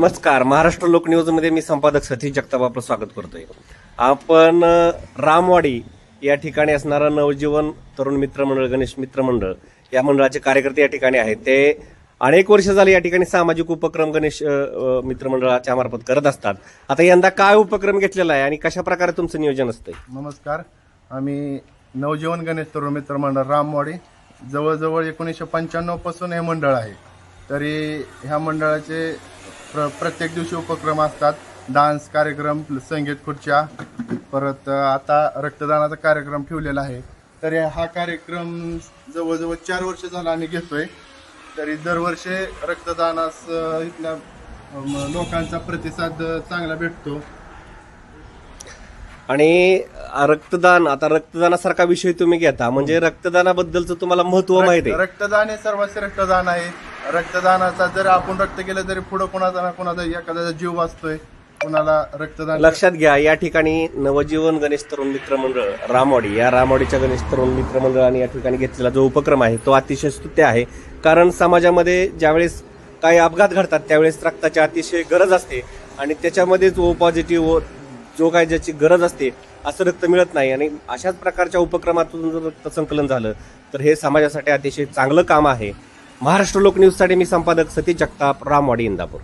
नमस्कार. महाराष्ट्र लोक न्यूज मध्ये मी संपादक सतीश जगताप आपलं स्वागत करतोय. आपण रामवाडी या ठिकाणी असणारा नवजीवन तरुण मित्र मंडळ, गणेश मित्र मंडळ या मंडळाचे कार्यकर्ते या ठिकाणी आहेत. ते अनेक वर्ष झाले या ठिकाणी सामाजिक उपक्रम गणेश मित्र मंडळाच्या मार्फत करत असतात. आता यंदा काय उपक्रम घेतलेला आहे आणि कशा प्रकारे तुमचं नियोजन असतंय? नमस्कार. आम्ही नवजीवन गणेश तरुण मित्र मंडळ रामवाडी जवळजवळ 1995 पासून हे मंडळ आहे. तरी ह्या मंडळाचे प्रत्येक दिवशी उपक्रम असतात. डान्स कार्यक्रम, संगीत खुर्च्या, परत आता रक्तदानाचा कार्यक्रम ठेवलेला आहे. तर हा कार्यक्रम जवळजवळ 4 वर्ष झाला आम्ही घेतोय. तरी दरवर्षी रक्तदानास इथल्या लोकांचा प्रतिसाद चांगला भेटतो. आणि रक्तदान, आता रक्तदानासारखा विषय तुम्ही घेता म्हणजे रक्तदानाबद्दलचं तुम्हाला महत्व माहिती आहे? रक्तदान हे सर्वस्वी रक्तदान आहे. रक्तदानाचा जर आपण रक्त केलं तरी पुढे कोणाचा ना कोणाचा एखाद्याचा जीव वाचतोय, कोणाला रक्तदान. लक्षात घ्या, या ठिकाणी नवजीवन गणेश तरुण मित्र मंडळ रामवाडी या रामवाडीच्या गणेश तरुण मित्र मंडळाने या ठिकाणी घेतलेला जो उपक्रम आहे तो अतिशय स्तुत्य आहे. कारण समाजामध्ये ज्यावेळेस काही अपघात घडतात त्यावेळेस रक्ताची अतिशय गरज असते आणि त्याच्यामध्येच ओ पॉझिटिव्ह जो काय ज्याची गरज असते असं रक्त मिळत नाही. आणि अशाच प्रकारच्या उपक्रमातून जर रक्त संकलन झालं तर हे समाजासाठी अतिशय चांगलं काम आहे. महाराष्ट्र लोक न्यूजसाठी मी संपादक सतीश जगताप, रामवाडी, इंदापूर.